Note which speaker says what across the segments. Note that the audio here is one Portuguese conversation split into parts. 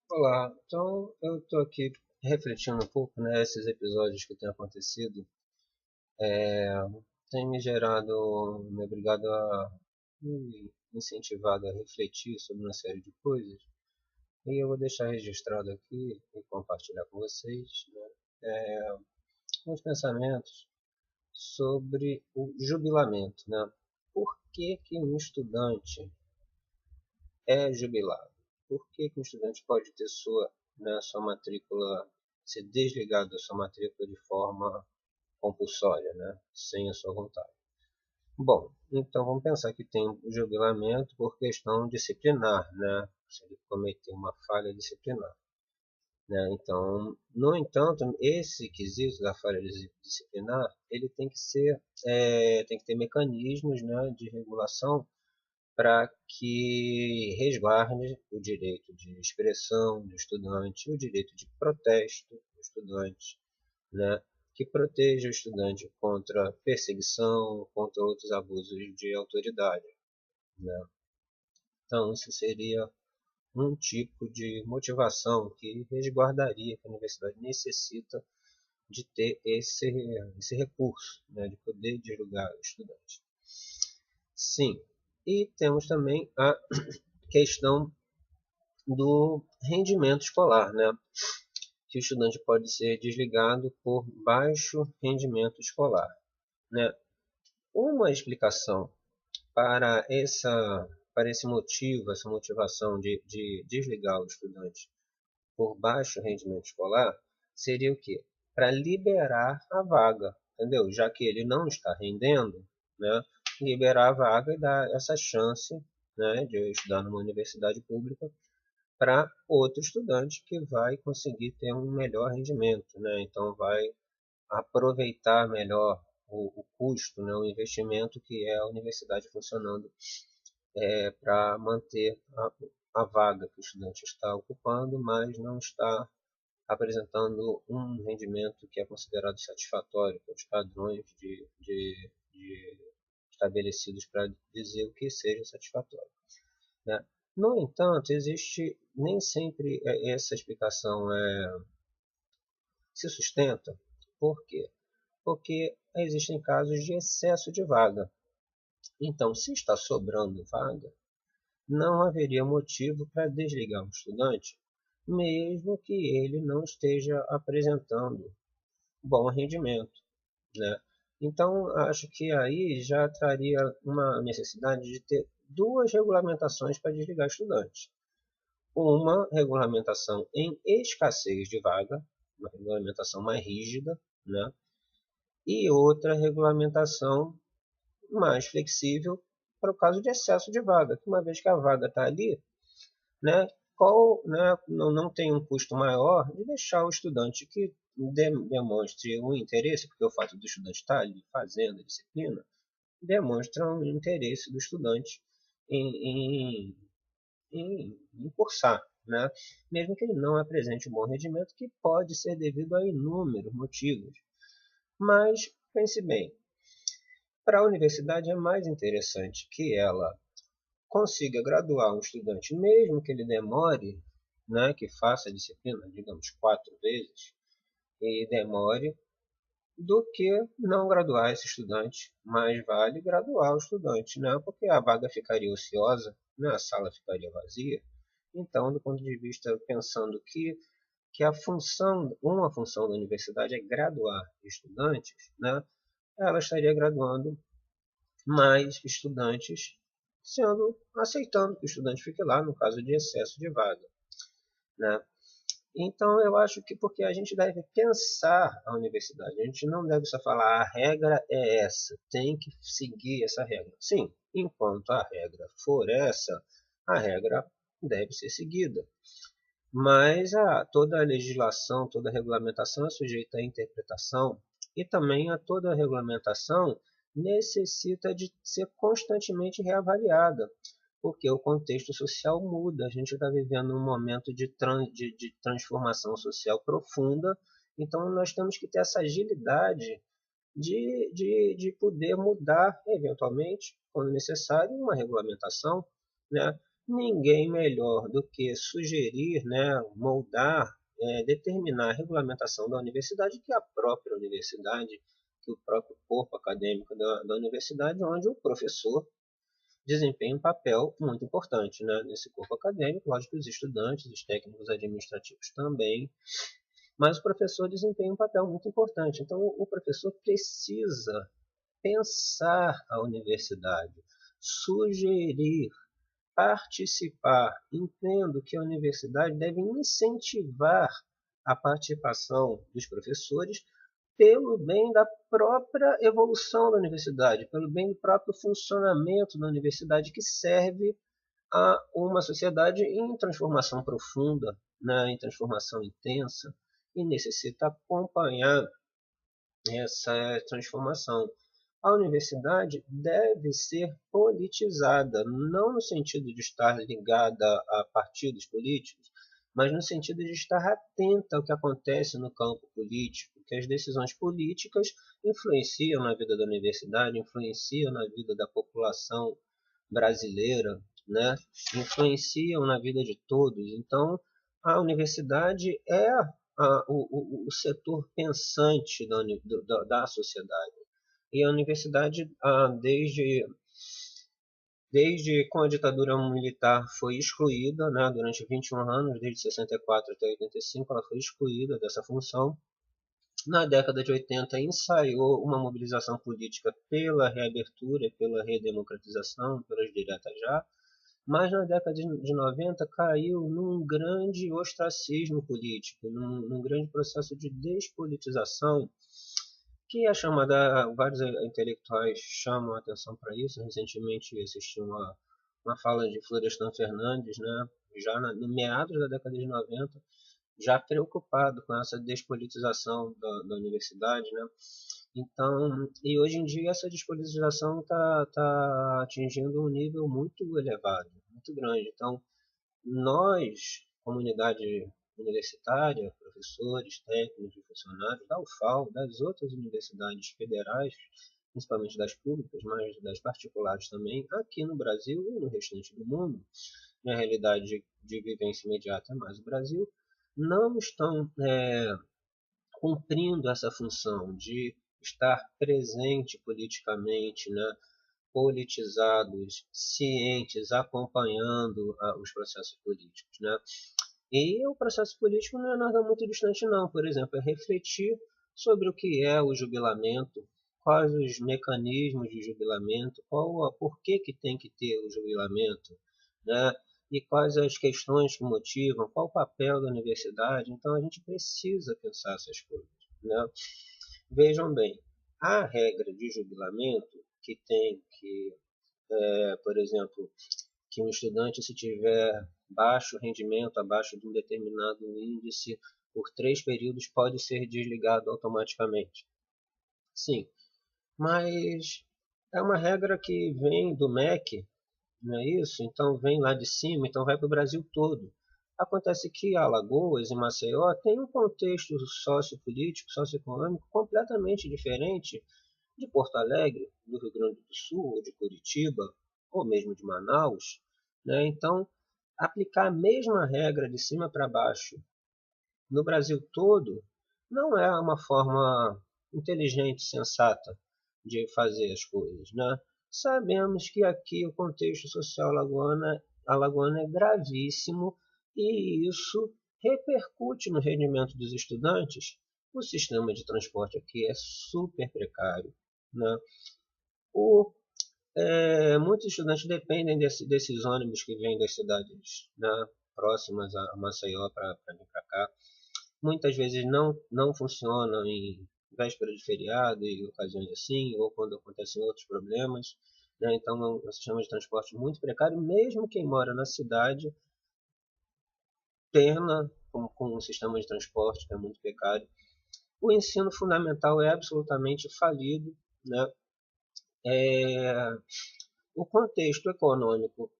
Speaker 1: Olá, então eu estou aqui refletindo um pouco, né, esses episódios que têm acontecido, é, têm me gerado, me obrigado me incentivado a refletir sobre uma série de coisas, e eu vou deixar registrado aqui e compartilhar com vocês, né, uns pensamentos sobre o jubilamento, né? Por que que um estudante é jubilado? Por que que um estudante pode ter sua matrícula, ser desligado da sua matrícula de forma compulsória, né? Sem a sua vontade? Bom, então vamos pensar que tem o jubilamento por questão disciplinar, né? Se ele cometer uma falha disciplinar, né? Então, no entanto, esse quesito da falha disciplinar, ele tem que ser, tem que ter mecanismos, né, de regulação para que resguarde o direito de expressão do estudante, o direito de protesto do estudante, né? Que proteja o estudante contra perseguição, contra outros abusos de autoridade, né? Então, isso seria um tipo de motivação que resguardaria que a universidade necessita de ter esse recurso, né, de poder julgar o estudante. Sim, e temos também a questão do rendimento escolar, né? Que o estudante pode ser desligado por baixo rendimento escolar, né? Uma explicação para para esse motivo, essa motivação de desligar o estudante por baixo rendimento escolar seria o quê? Para liberar a vaga, entendeu? Já que ele não está rendendo, né? Liberar a vaga e dar essa chance, né, de estudar numa universidade pública para outro estudante que vai conseguir ter um melhor rendimento, né? Então vai aproveitar melhor o custo, né? O investimento que é a universidade funcionando para manter a vaga que o estudante está ocupando, mas não está apresentando um rendimento que é considerado satisfatório pelos padrões de estabelecidos para dizer o que seja satisfatório, né? No entanto, existe nem sempre essa explicação se sustenta. Por quê? Porque existem casos de excesso de vaga. Então, se está sobrando vaga, não haveria motivo para desligar um estudante, mesmo que ele não esteja apresentando bom rendimento, né? Então, acho que aí já traria uma necessidade de ter duas regulamentações para desligar estudantes. Uma regulamentação em escassez de vaga, uma regulamentação mais rígida, né? E outra regulamentação mais flexível para o caso de excesso de vaga, que uma vez que a vaga está ali, né, não tem um custo maior de deixar o estudante que demonstre o interesse, porque o fato do estudante estar ali fazendo a disciplina demonstra um interesse do estudante em, em cursar, né? Mesmo que ele não apresente um bom rendimento, que pode ser devido a inúmeros motivos. Mas, pense bem, para a universidade é mais interessante que ela consiga graduar um estudante, mesmo que ele demore, né, que faça a disciplina, digamos, 4 vezes, e demore, do que não graduar esse estudante. Mais vale graduar o estudante, né, porque a vaga ficaria ociosa, né, a sala ficaria vazia. Então, do ponto de vista, pensando que uma função da universidade é graduar estudantes, né, ela estaria graduando mais estudantes aceitando que o estudante fique lá no caso de excesso de vaga, né? Então eu acho que porque a gente deve pensar a universidade, a gente não deve só falar a regra é essa, tem que seguir essa regra. Sim, enquanto a regra for essa, a regra deve ser seguida. Mas toda a legislação, toda a regulamentação é sujeita à interpretação e também a toda a regulamentação necessita de ser constantemente reavaliada, porque o contexto social muda. A gente está vivendo um momento de transformação social profunda, então nós temos que ter essa agilidade de poder mudar, eventualmente, quando necessário, uma regulamentação, né? ninguém melhor do que sugerir, né, moldar, determinar a regulamentação da universidade que a própria universidade, que o próprio corpo acadêmico da universidade, onde o professor desempenha um papel muito importante, né, nesse corpo acadêmico. Lógico que os estudantes, os técnicos administrativos também, mas o professor desempenha um papel muito importante. Então, o professor precisa pensar a universidade, sugerir, participar. Entendo que a universidade deve incentivar a participação dos professores pelo bem da própria evolução da universidade, pelo bem do próprio funcionamento da universidade, que serve a uma sociedade em transformação profunda, né, em transformação intensa, e necessita acompanhar essa transformação. A universidade deve ser politizada, não no sentido de estar ligada a partidos políticos, mas no sentido de estar atenta ao que acontece no campo político, que as decisões políticas influenciam na vida da universidade, influenciam na vida da população brasileira, né? Influenciam na vida de todos. Então, a universidade é o setor pensante da sociedade. E a universidade, desde com a ditadura militar, foi excluída, né, durante 21 anos, desde 64 até 85, ela foi excluída dessa função. Na década de 80, ensaiou uma mobilização política pela reabertura, pela redemocratização, pelas diretas já, mas na década de 90 caiu num grande ostracismo político, num grande processo de despolitização, que é chamada, vários intelectuais chamam a atenção para isso. Recentemente assisti uma fala de Florestan Fernandes, né, já no meados da década de 90, já preocupado com essa despolitização da universidade, né? Então, e hoje em dia essa despolitização tá atingindo um nível muito elevado, muito grande. Então, nós, comunidade universitária, professores, técnicos, funcionários da UFAL, das outras universidades federais, principalmente das públicas, mas das particulares também, aqui no Brasil e no restante do mundo, na realidade de vivência imediata é mais o Brasil, não estão cumprindo essa função de estar presente politicamente, né, politizados, cientes, acompanhando os processos políticos, né? E o processo político não é nada muito distante, não. Por exemplo, é refletir sobre o que é o jubilamento, quais os mecanismos de jubilamento, por que tem que ter o jubilamento, né? E quais as questões que motivam, qual o papel da universidade. Então, a gente precisa pensar essas coisas, né? Vejam bem, a regra de jubilamento que tem que, por exemplo, que um estudante, se tiver baixo rendimento, abaixo de um determinado índice, por 3 períodos, pode ser desligado automaticamente. Sim, mas é uma regra que vem do MEC, não é isso? Então vem lá de cima, então vai para o Brasil todo. Acontece que Alagoas e Maceió têm um contexto sociopolítico, socioeconômico completamente diferente de Porto Alegre, do Rio Grande do Sul, ou de Curitiba, ou mesmo de Manaus, né? Então, aplicar a mesma regra de cima para baixo no Brasil todo não é uma forma inteligente, sensata de fazer as coisas, né? Sabemos que aqui o contexto social alagoano é gravíssimo e isso repercute no rendimento dos estudantes. O sistema de transporte aqui é super precário, né? O, muitos estudantes dependem desses ônibus que vêm das cidades, né, próximas a Maceió para vir para cá. Muitas vezes não funcionam em véspera de feriado e ocasiões assim, ou quando acontecem outros problemas, né? Então é um sistema de transporte muito precário. Mesmo quem mora na cidade terna com um sistema de transporte que é muito precário. O ensino fundamental é absolutamente falido, né? É, o contexto econômico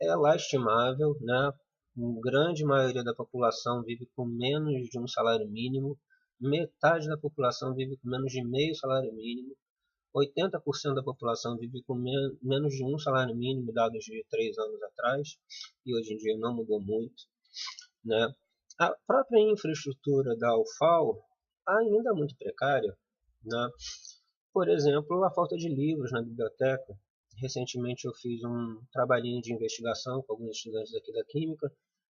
Speaker 1: é lastimável, né? A grande maioria da população vive com menos de um salário mínimo, metade da população vive com menos de meio salário mínimo. 80% da população vive com menos de um salário mínimo, dados de 3 anos atrás, e hoje em dia não mudou muito, né? A própria infraestrutura da UFAL ainda é muito precária, né? Por exemplo, a falta de livros na biblioteca. Recentemente eu fiz um trabalhinho de investigação com alguns estudantes aqui da Química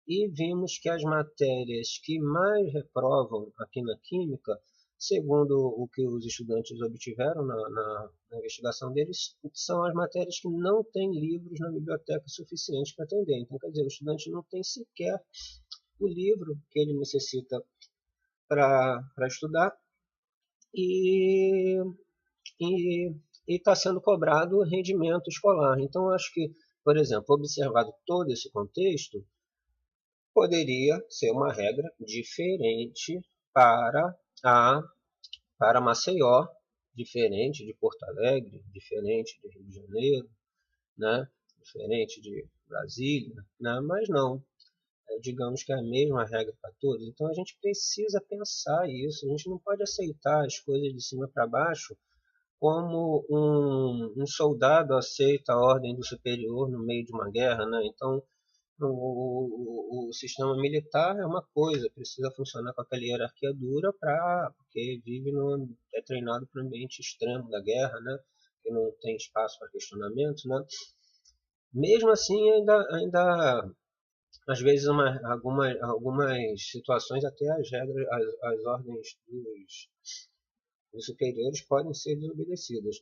Speaker 1: e vimos que as matérias que mais reprovam aqui na Química, segundo o que os estudantes obtiveram na investigação deles, são as matérias que não têm livros na biblioteca suficientes para atender. Então, quer dizer, o estudante não tem sequer o livro que ele necessita para estudar e está sendo cobrado rendimento escolar. Então, acho que, por exemplo, observado todo esse contexto, poderia ser uma regra diferente para para Maceió, diferente de Porto Alegre, diferente de Rio de Janeiro, né? Diferente de Brasília, né? Mas não. Digamos que é a mesma regra para todos. Então a gente precisa pensar isso. A gente não pode aceitar as coisas de cima para baixo como um soldado aceita a ordem do superior no meio de uma guerra, né? Então o sistema militar é uma coisa, precisa funcionar com aquela hierarquia dura porque vive é treinado para o ambiente extremo da guerra, né? Que não tem espaço para questionamento, né? Mesmo assim, ainda às vezes algumas situações até as regras, as ordens dos superiores podem ser desobedecidas.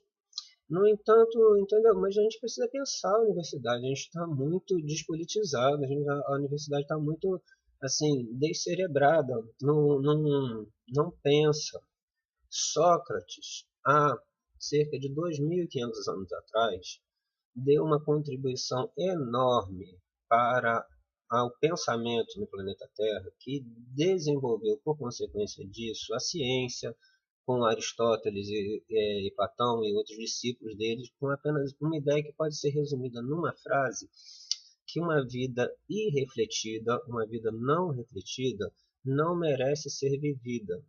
Speaker 1: No entanto, entendeu? Mas a gente precisa pensar a universidade. A gente está muito despolitizado, a universidade está muito assim descerebrada. Não pensa. Sócrates, há cerca de 2.500 anos atrás, deu uma contribuição enorme para ao pensamento no planeta Terra, que desenvolveu, por consequência disso, a ciência, com Aristóteles e Platão e outros discípulos deles, com apenas uma ideia que pode ser resumida numa frase, que uma vida irrefletida, uma vida não refletida, não merece ser vivida.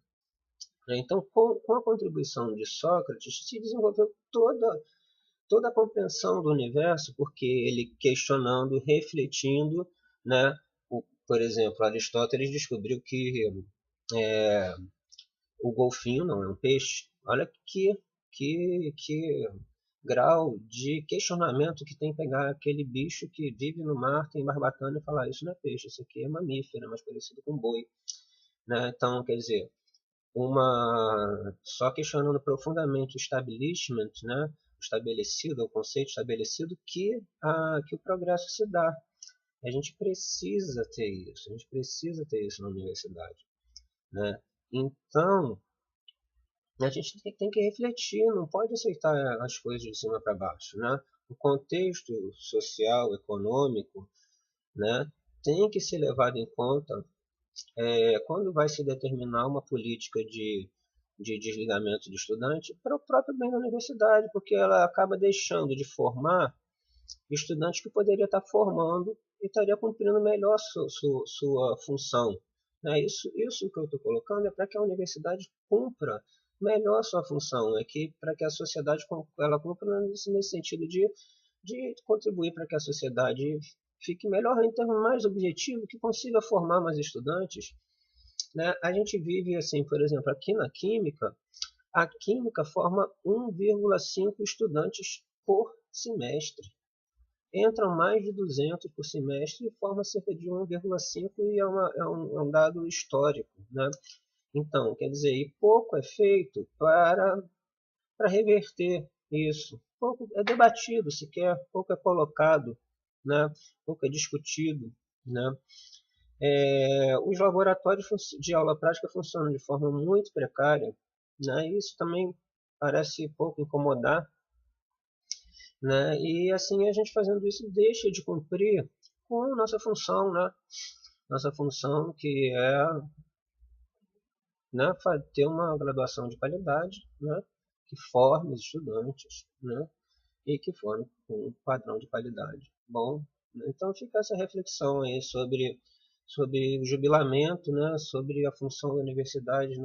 Speaker 1: Então, com a contribuição de Sócrates, se desenvolveu toda a compreensão do universo, porque ele questionando, refletindo, né? Por exemplo, Aristóteles descobriu que o golfinho não é um peixe. Olha que grau de questionamento que tem pegar aquele bicho que vive no mar, tem barbatana e falar isso não é peixe, isso aqui é mamífero, é mais parecido com boi. Né? Então, quer dizer, só questionando profundamente o establishment, né? O conceito estabelecido que o progresso se dá. A gente precisa ter isso, na universidade, né? Então, a gente tem que refletir, não pode aceitar as coisas de cima para baixo, né? O contexto social, econômico, né, tem que ser levado em conta quando vai se determinar uma política de desligamento de estudante para o próprio bem da universidade, porque ela acaba deixando de formar estudantes que poderia estar formando e estaria cumprindo melhor sua função. Né? Isso que eu estou colocando é para que a universidade cumpra melhor sua função, para que a sociedade ela cumpra nesse sentido de contribuir para que a sociedade fique melhor em termos mais objetivos, que consiga formar mais estudantes. Né? A gente vive assim, por exemplo, aqui na Química, a Química forma 1,5 estudantes por semestre. Entram mais de 200 por semestre e forma cerca de 1,5 e é um dado histórico. Né? Então, quer dizer, e pouco é feito para reverter isso. Pouco é debatido sequer, pouco é colocado, né? Pouco é discutido. Né? Os laboratórios de aula prática funcionam de forma muito precária. Né? Isso também parece pouco incomodar. Né? E assim a gente fazendo isso deixa de cumprir com a nossa função, né? Nossa função que é, né, ter uma graduação de qualidade, né, que forme os estudantes, né, e que forme com um padrão de qualidade. Bom, então fica essa reflexão aí sobre o jubilamento, né, sobre a função da universidade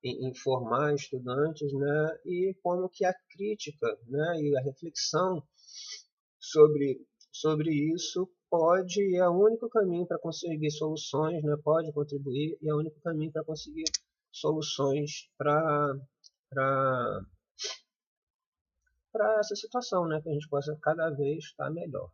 Speaker 1: informar estudantes, né, e como que a crítica, né, e a reflexão sobre isso pode e é o único caminho para conseguir soluções, né, pode contribuir e é o único caminho para conseguir soluções para essa situação, né, que a gente possa cada vez estar melhor.